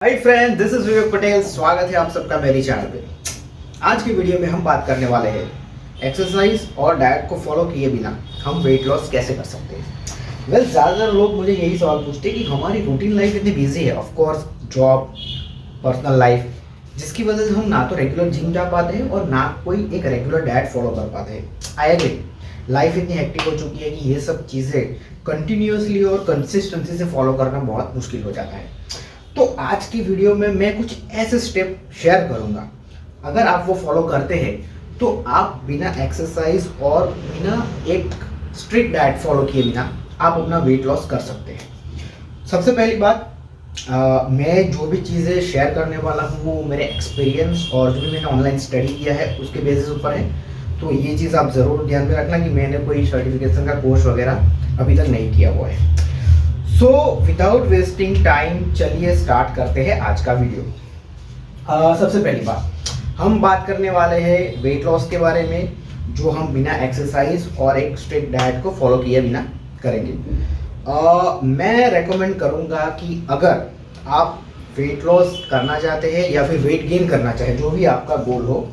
Hi friend, this is विवेक पटेल। स्वागत है आप सबका मेरी चैनल पे। आज की वीडियो में हम बात करने वाले हैं एक्सरसाइज और डाइट को फॉलो किए बिना हम वेट लॉस कैसे कर सकते हैं। ज़्यादातर लोग मुझे यही सवाल पूछते हैं कि हमारी रूटीन लाइफ इतनी बिजी है, of course job, personal life, जिसकी वजह से हम ना तो रेगुलर जिम जा पाते हैं और ना कोई एक रेगुलर डाइट फॉलो कर पाते हैं। आई एग्री, लाइफ इतनी हेक्टिक हो चुकी है कि ये सब चीज़ें कंटिन्यूसली और कंसिस्टेंसी से फॉलो करना बहुत मुश्किल हो जाता है। तो आज की वीडियो में मैं कुछ ऐसे स्टेप शेयर करूंगा, अगर आप वो फॉलो करते हैं तो आप बिना एक्सरसाइज और बिना एक स्ट्रिक्ट डाइट फॉलो किए बिना आप अपना वेट लॉस कर सकते हैं। सबसे पहली बात, मैं जो भी चीज़ें शेयर करने वाला हूँ वो मेरे एक्सपीरियंस और जो भी मैंने ऑनलाइन स्टडी किया है उसके बेसिस ऊपर है। तो ये चीज़ आप ज़रूर ध्यान में रखना कि मैंने कोई सर्टिफिकेशन का कोर्स वगैरह अभी तक नहीं किया हुआ है। सो विदाउट वेस्टिंग टाइम चलिए स्टार्ट करते हैं आज का वीडियो। सबसे पहली बात, हम बात करने वाले हैं वेट लॉस के बारे में, जो हम बिना एक्सरसाइज और एक स्ट्रिक्ट डाइट को फॉलो किए बिना करेंगे। मैं रेकमेंड करूंगा कि अगर आप वेट लॉस करना चाहते हैं या फिर वेट गेन करना चाहे, जो भी आपका गोल हो,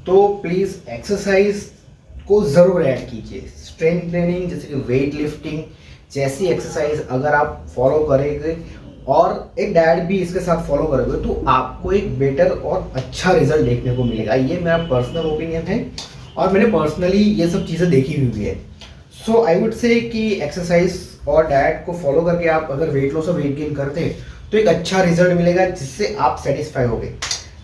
तो प्लीज़ एक्सरसाइज को ज़रूर ऐड कीजिए। स्ट्रेंथ ट्रेनिंग जैसे कि वेट लिफ्टिंग जैसी एक्सरसाइज अगर आप फॉलो करेंगे और एक डाइट भी इसके साथ फॉलो करोगे तो आपको एक बेटर और अच्छा रिजल्ट देखने को मिलेगा। ये मेरा पर्सनल ओपिनियन है और मैंने पर्सनली ये सब चीज़ें देखी हुई भी है। सो आई वुड से कि एक्सरसाइज और डाइट को फॉलो करके आप अगर वेट लॉस और वेट गेन करते हैं तो एक अच्छा रिजल्ट मिलेगा जिससे आप सेटिस्फाई होगे।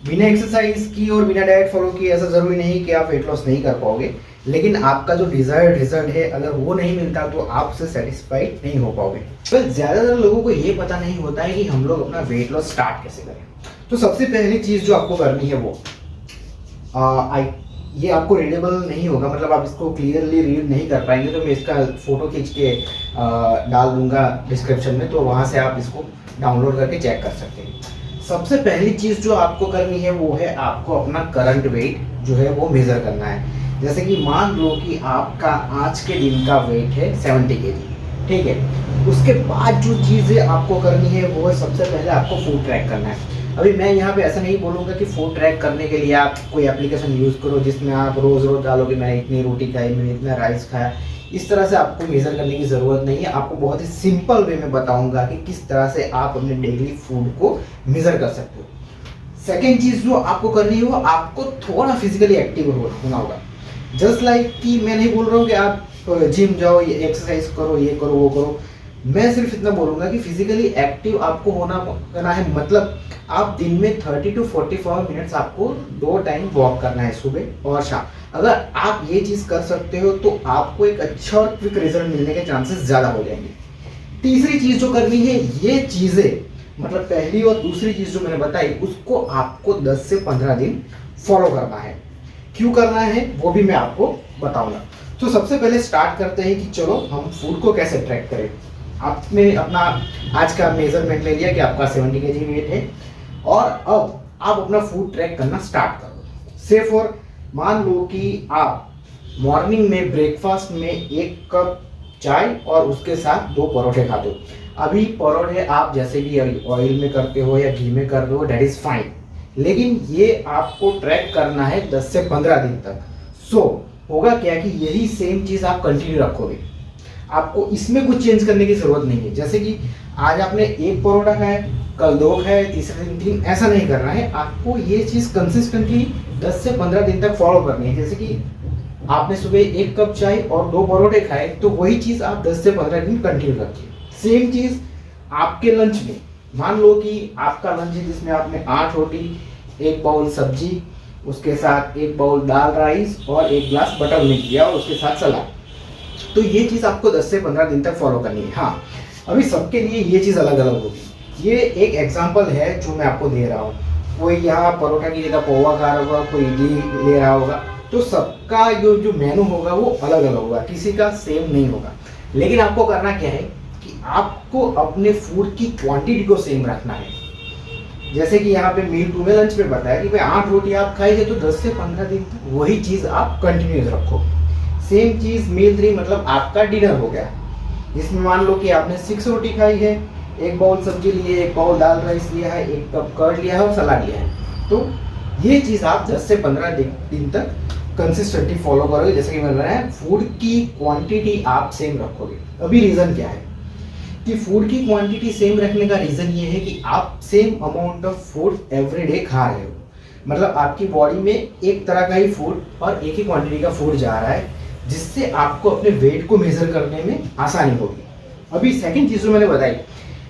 बिना एक्सरसाइज की और बिना डाइट फॉलो किए ऐसा ज़रूरी नहीं कि आप वेट लॉस नहीं कर पाओगे, लेकिन आपका जो डिजायर्ड रिजल्ट है अगर वो नहीं मिलता तो आप उससे सेटिस्फाइड नहीं हो पाओगे। तो ज़्यादातर लोगों को ये पता नहीं होता है कि हम लोग अपना वेट लॉस स्टार्ट कैसे करें। तो सबसे पहली चीज़ जो आपको करनी है वो ये आपको रीडेबल नहीं होगा, मतलब आप इसको क्लियरली रीड नहीं कर पाएंगे, तो मैं इसका फोटो खींच के डाल दूंगा डिस्क्रिप्शन में, तो वहाँ से आप इसको डाउनलोड करके चेक कर सकते हैं। सबसे पहली चीज़ जो आपको करनी है वो है आपको अपना करंट वेट जो है वो मेज़र करना है। जैसे कि मान लो कि आपका आज के दिन का वेट है 70 kg, ठीक है। उसके बाद जो चीज़ें आपको करनी है वो है सबसे पहले आपको फूड ट्रैक करना है। अभी मैं यहाँ पे ऐसा नहीं बोलूँगा कि फूड ट्रैक करने के लिए आप कोई एप्लीकेशन यूज़ करो जिसमें आप रोज़ रोज़ डालोगे मैंने इतनी रोटी खाई, मैंने इतना राइस खाया। इस तरह से आपको मेज़र करने की ज़रूरत नहीं है। आपको बहुत ही सिंपल वे में बताऊँगा कि किस तरह से आप अपने डेली फूड को मेज़र कर सकते हो। सेकेंड चीज़ जो आपको करनी है वो आपको थोड़ा फिजिकली एक्टिव होना होगा। जस्ट लाइक कि मैं नहीं बोल रहा हूँ कि आप जिम जाओ, ये एक्सरसाइज करो, ये करो, वो करो। मैं सिर्फ इतना बोलूँगा कि फिजिकली एक्टिव आपको करना है, मतलब आप दिन में 30 to 45 मिनट्स आपको 2 टाइम वॉक करना है, सुबह और शाम। अगर आप ये चीज़ कर सकते हो तो आपको एक अच्छा और क्विक रिजल्ट मिलने के चांसेस ज़्यादा हो जाएंगे। तीसरी चीज़ जो करनी है, ये चीज़ें मतलब पहली और दूसरी चीज़ जो मैंने बताई उसको आपको 10 से 15 दिन फॉलो करना है। क्यों करना है वो भी मैं आपको बताऊंगा। तो सबसे पहले स्टार्ट करते हैं कि चलो हम फूड को कैसे ट्रैक करें। आपने अपना आज का मेजरमेंट ले लिया कि आपका 70 kg वेट है और अब आप अपना फूड ट्रैक करना स्टार्ट कर दो। से फॉर मान लो कि आप मॉर्निंग में ब्रेकफास्ट में 1 कप चाय और उसके साथ 2 परोठे खाते हो। अभी परोठे आप जैसे भी ऑयल में करते हो या घी में कर रहे हो, डेट इज़ फाइन, लेकिन ये आपको ट्रैक करना है 10 से 15 दिन तक। होगा क्या कि यही सेम चीज़ आप कंटिन्यू रखोगे, आपको इसमें कुछ चेंज करने की ज़रूरत नहीं है। जैसे कि आज आपने 1 परोठा खाया, कल 2 खाए, तीसरे दिन 3, ऐसा नहीं करना है। आपको ये चीज़ कंसिस्टेंटली 10 से 15 दिन तक फॉलो करनी है। जैसे कि आपने सुबह 1 कप चाय और 2 परोठे खाए, तो वही चीज़ आप 10 से 15 दिन कंटिन्यू रखिए। सेम चीज़ आपके लंच में, मान लो कि आपका लंच है जिसमें आपने 8 रोटी, 1 बाउल सब्जी, उसके साथ 1 बाउल दाल राइस और 1 ग्लास बटर मिल्क दिया और उसके साथ सलाद। तो ये चीज़ आपको 10 से 15 दिन तक फॉलो करनी है। हाँ, अभी सबके लिए ये चीज़ अलग अलग होगी। ये एक एग्जाम्पल है जो मैं आपको दे रहा हूँ। कोई यहाँ परोठा की जगह पोहा खा रहा होगा, कोई इडली ले रहा होगा, तो सबका जो मेनू होगा वो अलग अलग होगा, किसी का सेम नहीं होगा। लेकिन आपको करना क्या है कि आपको अपने फूड की क्वांटिटी को सेम रखना है। जैसे कि यहाँ पे मील 2 में लंच में बताया कि भाई 8 रोटी आप खाएंगे तो 10 से 15 दिन तक वही चीज़ आप कंटिन्यूस रखो। सेम चीज़ मील 3 मतलब आपका डिनर हो गया, जिसमें मान लो कि आपने 6 रोटी खाई है, एक बाउल सब्जी लिए, एक बाउल दाल राइस लिया है, एक कप कर्ड लिया है और सलाद लिया है। तो ये चीज़ आप 10 से 15 दिन तक कंसिस्टेंटली फॉलो करोगे। जैसे कि मैंने बताया, फूड की क्वांटिटी आप सेम रखोगे। अभी रीज़न क्या है कि फूड की क्वांटिटी सेम रखने का रीज़न ये है कि आप same amount of food everyday खा रहे हो। मतलब आपकी बॉडी में एक तरह का ही फूड और एक ही क्वांटिटी का फूड जा रहा है, जिससे आपको अपने वेट को मेजर करने में आसानी होगी। अभी सेकंड चीज़ जो मैंने बताई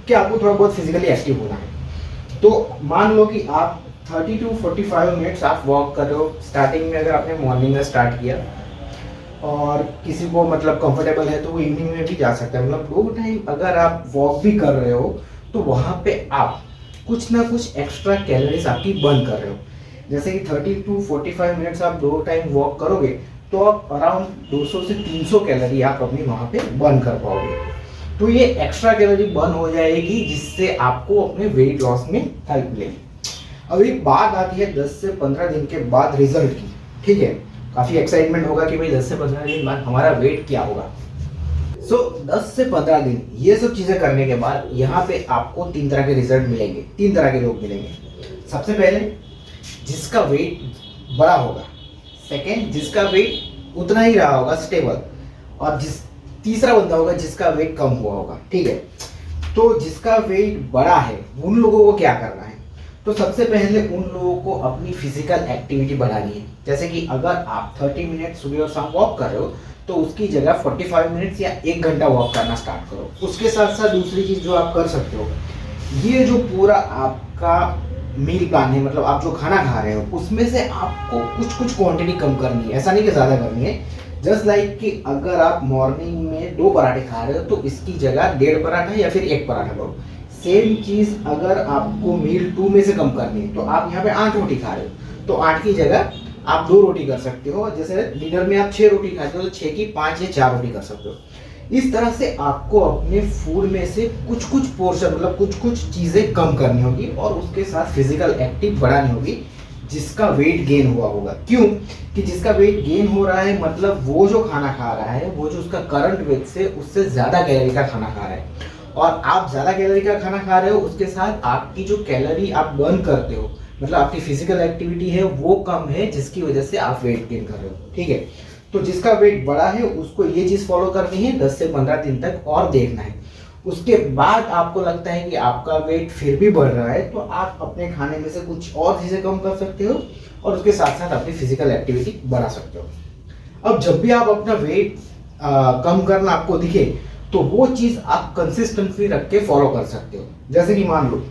कि आपको थोड़ा बहुत फिजिकली एक्टिव होना है। तो मान लो कि आप 30 to 45 मिनट्स आप वॉक कर रहे हो। स्टार्टिंग में अगर आपने मॉर्निंग में स्टार्ट किया और किसी को मतलब कंफर्टेबल है तो वो इवनिंग में भी जा सकता है। मतलब 2 टाइम अगर आप वॉक भी कर रहे हो तो वहाँ पे आप कुछ ना कुछ एक्स्ट्रा कैलोरीज आपकी बर्न कर रहे हो। जैसे कि 30 to 45 मिनट्स आप 2 टाइम वॉक करोगे तो आप अराउंड 200 से 300 कैलोरी आप अपनी वहाँ पे बर्न कर पाओगे। तो ये एक्स्ट्रा कैलोरी बर्न हो जाएगी, जिससे आपको अपने वेट लॉस में हेल्प मिलेगी। अभी बात आती है 10 से 15 दिन के बाद रिजल्ट की। ठीक है, काफ़ी एक्साइटमेंट होगा कि भाई 10 से 15 दिन बाद हमारा वेट क्या होगा। सो 10 से 15 दिन ये सब चीज़ें करने के बाद यहाँ पे आपको 3 तरह के रिजल्ट मिलेंगे, 3 तरह के लोग मिलेंगे। सबसे पहले जिसका वेट बड़ा होगा, सेकेंड जिसका वेट उतना ही रहा होगा स्टेबल, और तीसरा बंदा होगा जिसका वेट कम हुआ होगा। ठीक है, तो जिसका वेट बड़ा है उन लोगों को क्या करना है? तो सबसे पहले उन लोगों को अपनी फिजिकल एक्टिविटी बढ़ानी है। जैसे कि अगर आप 30 मिनट सुबह और शाम वॉक कर रहे हो तो उसकी जगह 45 मिनट्स या 1 घंटा वॉक करना स्टार्ट करो। उसके साथ साथ दूसरी चीज़ जो आप कर सकते हो, ये जो पूरा आपका मील प्लान है, मतलब आप जो खाना खा रहे हो उसमें से आपको कुछ क्वांटिटी कम करनी है। ऐसा नहीं कि ज़्यादा करनी है। जस्ट लाइक कि अगर आप मॉर्निंग में 2 पराठे खा रहे हो तो इसकी जगह 1.5 पराठा या फिर 1 पराठा करो। सेम चीज़ अगर आपको मील 2 में से कम करनी है तो आप यहाँ पे 8 रोटी खा रहे हो तो 8 की जगह आप 2 रोटी कर सकते हो। जैसे डिनर में आप 6 रोटी खाते हो तो 6 की 5 या 4 रोटी कर सकते हो। इस तरह से आपको अपने फूड में से कुछ पोर्शन, मतलब कुछ चीज़ें कम करनी होगी और उसके साथ फिजिकल एक्टिव बढ़ानी होगी जिसका वेट गेन हुआ होगा। क्यों कि जिसका वेट गेन हो रहा है मतलब वो जो खाना खा रहा है, वो जो उसका करंट वेट से उससे ज़्यादा कैलोरी का खाना खा रहा है, और आप ज़्यादा कैलोरी का खाना खा रहे हो, उसके साथ आपकी जो कैलोरी आप बर्न करते हो, मतलब आपकी फिजिकल एक्टिविटी है वो कम है, जिसकी वजह से आप वेट गेन कर रहे हो। ठीक है, तो जिसका वेट बड़ा है उसको ये चीज़ फॉलो करनी है 10 से 15 दिन तक और देखना है। उसके बाद आपको लगता है कि आपका वेट फिर भी बढ़ रहा है तो आप अपने खाने में से कुछ और चीज़ें कम कर सकते हो और उसके साथ साथ अपनी फिजिकल एक्टिविटी बढ़ा सकते हो। अब जब भी आप अपना वेट कम करना आपको दिखे तो वो चीज़ आप कंसिस्टेंटली रख के फॉलो कर सकते हो। जैसे कि मान लो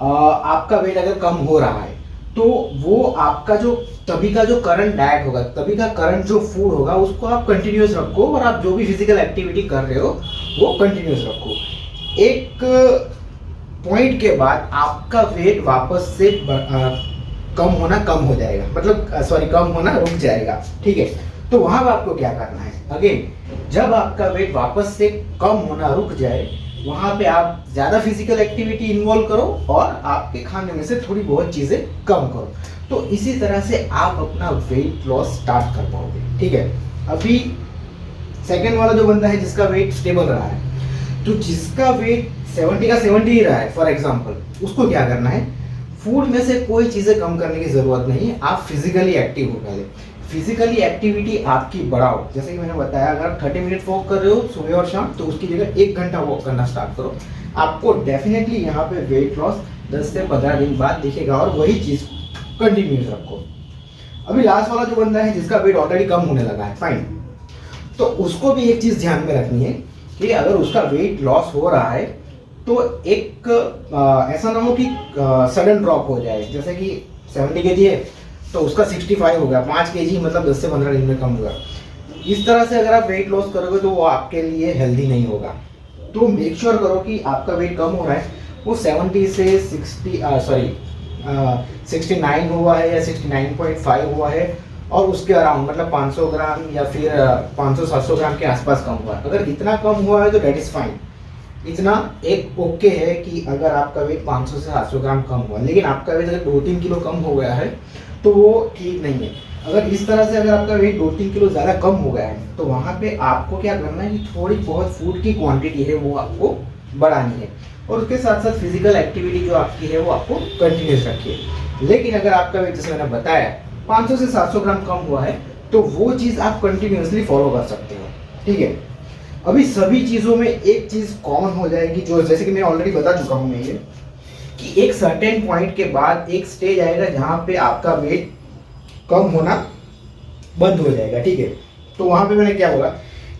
आपका वेट अगर कम हो रहा है तो वो आपका जो तभी का जो करंट डाइट होगा, तभी का करंट जो फूड होगा उसको आप कंटिन्यूस रखो और आप जो भी फिजिकल एक्टिविटी कर रहे हो वो कंटिन्यूस रखो। एक पॉइंट के बाद आपका वेट वापस से कम हो जाएगा, मतलब सॉरी कम होना रुक जाएगा। ठीक है, तो वहाँ पर आपको क्या करना है, अगेन जब आपका वेट वापस से कम होना रुक जाए वहाँ पे आप ज़्यादा फिजिकल एक्टिविटी इन्वॉल्व करो और आपके खाने में से थोड़ी बहुत चीज़ें कम करो। तो इसी तरह से आप अपना वेट लॉस स्टार्ट कर पाओगे। ठीक है, अभी सेकेंड वाला जो बंदा है जिसका वेट स्टेबल रहा है, तो जिसका वेट 70 का 70 ही रहा है फॉर एग्जांपल, उसको क्या करना है, फूड में से कोई चीज़ें कम करने की ज़रूरत नहीं है। आप फिजिकली एक्टिव हो पहले, फिजिकली एक्टिविटी आपकी बढ़ाओ। जैसे कि मैंने बताया, अगर 30 मिनट वॉक कर रहे हो सुबह और शाम तो उसकी जगह 1 घंटा वॉक करना स्टार्ट करो। आपको डेफिनेटली यहाँ पे वेट लॉस 10 से 15 दिन बाद दिखेगा और वही चीज़ कंटिन्यूस रखो। अभी लास्ट वाला जो बंदा है जिसका वेट ऑलरेडी कम होने लगा है, फाइन, तो उसको भी एक चीज़ ध्यान में रखनी है कि अगर उसका वेट लॉस हो रहा है तो एक ऐसा ना हो कि सडन ड्रॉप हो जाए। जैसे कि 70 केजी है तो उसका 65 हो गया, 5 केजी मतलब 10 से 15 दिन में कम हुआ। इस तरह से अगर आप वेट लॉस करोगे तो वो आपके लिए हेल्दी नहीं होगा। तो मेक श्योर करो कि आपका वेट कम हो रहा है, वो 70 से 69 हुआ है या 69.5 हुआ है और उसके अराउंड, मतलब 500 ग्राम या फिर 500-700 ग्राम के आसपास कम हुआ है। अगर इतना कम हुआ है तो डेट इज़ फाइन, इतना एक ओके है कि अगर आपका वेट 500 से 700 ग्राम कम हुआ, लेकिन आपका वेट अगर 2-3 किलो कम हो गया है तो वो ठीक नहीं है। अगर इस तरह से अगर आपका वेट 2-3 किलो ज़्यादा कम हो गया है तो वहाँ पे आपको क्या करना है कि थोड़ी बहुत फूड की क्वांटिटी है वो आपको बढ़ानी है। और उसके साथ साथ फिजिकल एक्टिविटी जो आपकी है वो आपको कंटिन्यूस रखिए। लेकिन अगर आपका वेट जैसे मैंने बताया 500 से 700 ग्राम कम हुआ है तो वो चीज़ आप कंटिन्यूसली फॉलो कर सकते हो, ठीक है। अभी सभी चीज़ों में एक चीज़ कॉमन हो जाएगी, जो जैसे कि मैं ऑलरेडी बता चुका हूँ मैं ये, कि एक सर्टेन पॉइंट के बाद एक स्टेज आएगा जहाँ पे आपका वेट कम होना बंद हो जाएगा, ठीक है। तो वहाँ पे मैंने क्या बोला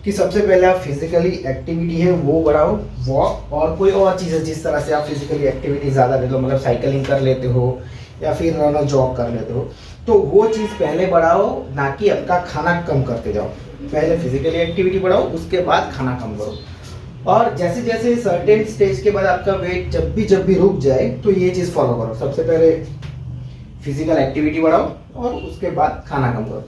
कि सबसे पहले आप फिजिकली एक्टिविटी है वो बढ़ाओ, वॉक और कोई और चीज़ है जिस तरह से आप फिजिकली एक्टिविटी ज़्यादा ले लो, मतलब साइकिलिंग कर लेते हो या फिर रन और जॉग कर लेते हो, तो वो चीज़ पहले बढ़ाओ, ना कि आपका खाना कम करते जाओ। पहले फिजिकली एक्टिविटी बढ़ाओ, उसके बाद खाना कम करो। और जैसे जैसे सर्टेन स्टेज के बाद आपका वेट जब भी रुक जाए तो ये चीज़ फॉलो करो। सबसे पहले फिजिकल एक्टिविटी बढ़ाओ और उसके बाद खाना कम करो।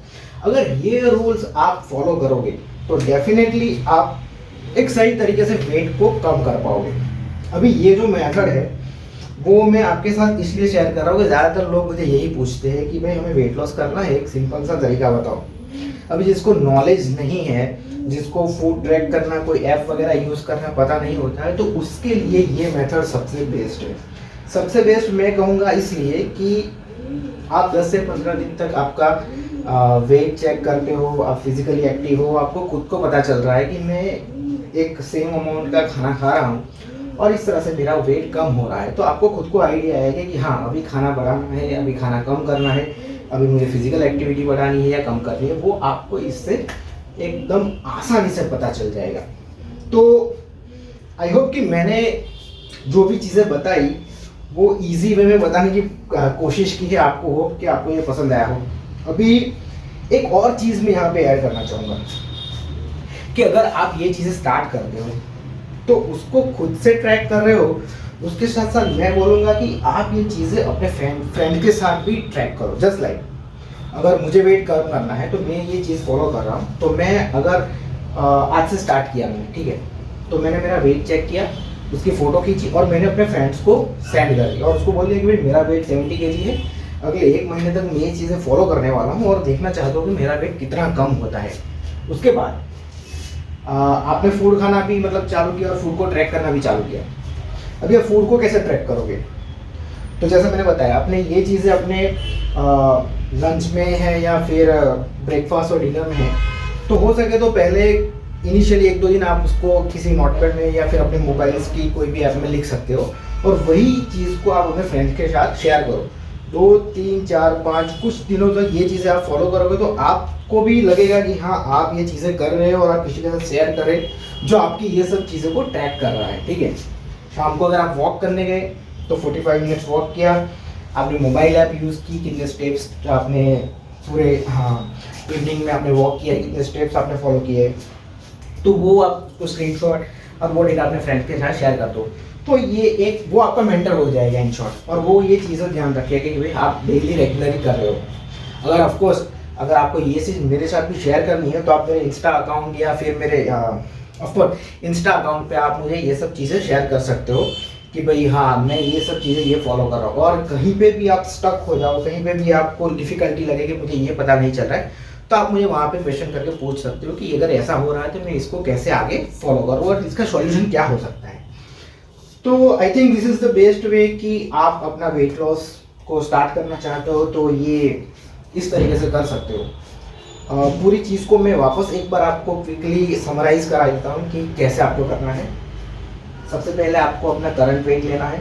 अगर ये रूल्स आप फॉलो करोगे तो डेफिनेटली आप एक सही तरीके से वेट को कम कर पाओगे। अभी ये जो मेथड है वो मैं आपके साथ इसलिए शेयर कर रहा हूँ कि ज़्यादातर लोग मुझे यही पूछते हैं कि भाई हमें वेट लॉस करना है, एक सिंपल सा तरीका बताओ। अभी जिसको नॉलेज नहीं है, जिसको फूड ट्रैक करना, कोई ऐप वगैरह यूज़ करना पता नहीं होता है, तो उसके लिए ये मेथड सबसे बेस्ट है। सबसे बेस्ट मैं कहूँगा इसलिए कि आप 10 से 15 दिन तक आपका वेट चेक करते हो, आप फिजिकली एक्टिव हो, आपको खुद को पता चल रहा है कि मैं एक सेम अमाउंट का खाना खा रहा हूँ और इस तरह से मेरा वेट कम हो रहा है। तो आपको खुद को आइडिया आएगा कि हाँ अभी खाना बढ़ाना है, अभी खाना कम करना है, अभी मुझे फिजिकल एक्टिविटी बढ़ानी है या कम करनी है, वो आपको इससे एकदम आसानी से पता चल जाएगा। तो आई होप कि मैंने जो भी चीज़ें बताई वो इजी वे में बताने की कोशिश की है आपको, होप कि आपको ये पसंद आया हो। अभी एक और चीज़ मैं यहाँ पे ऐड करना चाहूँगा कि अगर आप ये चीज़ें स्टार्ट करते हो तो उसको खुद से ट्रैक कर रहे हो, उसके साथ साथ मैं बोलूँगा कि आप ये चीज़ें अपने फ्रेंड के साथ भी ट्रैक करो। जस्ट लाइक अगर मुझे वेट कम करना है तो मैं ये चीज़ फॉलो कर रहा हूँ, तो मैं अगर आज से स्टार्ट किया मैंने, ठीक है, तो मैंने मेरा वेट चेक किया, उसकी फ़ोटो खींची और मैंने अपने फ्रेंड्स को सेंड कर दिया और उसको बोल दिया कि भाई मेरा वेट 70 kg है, अगले 1 महीने तक मैं ये चीज़ें फॉलो करने वाला हूँ और देखना चाहता हूँ कि मेरा वेट कितना कम होता है। उसके बाद आपने फूड खाना भी मतलब चालू किया और फूड को ट्रैक करना भी चालू किया। अभी आप फूड को कैसे ट्रैक करोगे? तो जैसा मैंने बताया, आपने ये चीज़ें अपने लंच में है या फिर ब्रेकफास्ट और डिनर में है, तो हो सके तो पहले इनिशियली 1-2 दिन आप उसको किसी नोटपैड में या फिर अपने मोबाइल्स की कोई भी ऐप में लिख सकते हो और वही चीज़ को आप अपने फ्रेंड्स के साथ शेयर करो। 2, 3, 4, 5 कुछ दिनों तक ये चीज़ें आप फॉलो करोगे तो आपको भी लगेगा कि हाँ आप ये चीज़ें कर रहे हो और आप किसी के साथ शेयर करें जो आपकी ये सब चीज़ों को ट्रैक कर रहा है, ठीक है। शाम को अगर आप वॉक करने गए तो 45 मिनट्स वॉक किया, आपने मोबाइल ऐप यूज़ की, कितने स्टेप्स आपने पूरे इवनिंग में आपने वॉक किया, कितने स्टेप्स आपने फॉलो किए, तो वो आप उसको स्क्रीनशॉट और वो डेटा अपने फ्रेंड्स के साथ शेयर कर दो। तो ये एक वो आपका मेंटर हो जाएगा इन शॉर्ट, और वो ये चीज़ें ध्यान रखिएगा कि भाई आप डेली रेगुलरली कर रहे हो। अगर ऑफकोर्स अगर आपको ये चीज़ मेरे साथ भी शेयर करनी है तो आप मेरे इंस्टा अकाउंट या फिर मेरे ऑफकोर्स इंस्टा अकाउंट पे आप मुझे ये सब चीज़ें शेयर कर सकते हो कि भाई हाँ मैं ये सब चीज़ें ये फॉलो कर रहा हूँ। और कहीं पे भी आप स्टक हो जाओ, कहीं पे भी आपको डिफ़िकल्टी लगे कि मुझे ये पता नहीं चल रहा है, तो आप मुझे वहाँ पे क्वेश्चन करके पूछ सकते हो कि अगर ऐसा हो रहा है तो मैं इसको कैसे आगे फॉलो करूँ और इसका सॉल्यूशन क्या हो सकता है। तो I think this is the best way कि आप अपना वेट लॉस को स्टार्ट करना चाहते हो तो ये इस तरीके से कर सकते हो। पूरी चीज़ को मैं वापस एक बार आपको क्विकली समराइज़ करा देता हूँ कि कैसे आपको करना है। सबसे पहले आपको अपना करंट वेट लेना है,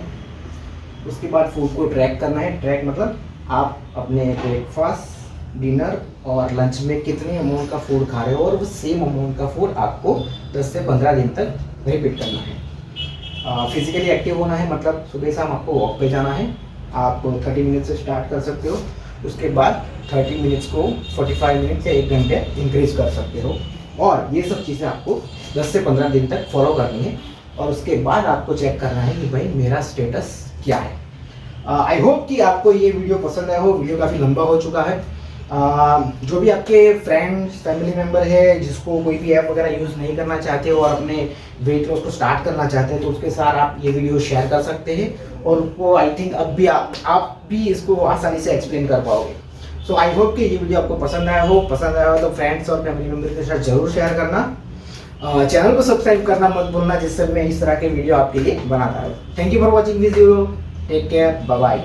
उसके बाद फूड को ट्रैक करना है। ट्रैक मतलब आप अपने ब्रेकफास्ट, डिनर और लंच में कितने अमाउंट का फूड खा रहे हो और वो सेम अमाउंट का फूड आपको 10 से 15 दिन तक रिपीट करना है। फिजिकली एक्टिव होना है, मतलब सुबह शाम आपको वॉक पे जाना है। आप 30 मिनट से स्टार्ट कर सकते हो, उसके बाद 30 मिनट्स को 45 मिनट से 1 घंटे इंक्रीज कर सकते हो। और ये सब चीज़ें आपको 10 से 15 दिन तक फॉलो करनी है और उसके बाद आपको चेक करना है कि भाई मेरा स्टेटस क्या है। आई होप कि आपको ये वीडियो पसंद आया हो। वीडियो काफ़ी लंबा हो चुका है। जो भी आपके फ्रेंड्स, फैमिली मेम्बर है जिसको कोई भी ऐप वगैरह यूज़ नहीं करना चाहते हो और अपने वेट लॉस को स्टार्ट करना चाहते हैं, तो उसके साथ आप ये वीडियो शेयर कर सकते हैं और उनको आई थिंक अब भी आप भी इसको आसानी से एक्सप्लेन कर पाओगे। सो आई होप कि ये वीडियो आपको पसंद आया हो। पसंद आया हो तो फ्रेंड्स और फैमिली मेम्बर के साथ ज़रूर शेयर करना। चैनल को सब्सक्राइब करना मत भूलना, जिससे मैं इस तरह के वीडियो आपके लिए बनाता रहूँ। Thank you for watching this video, take care, bye bye.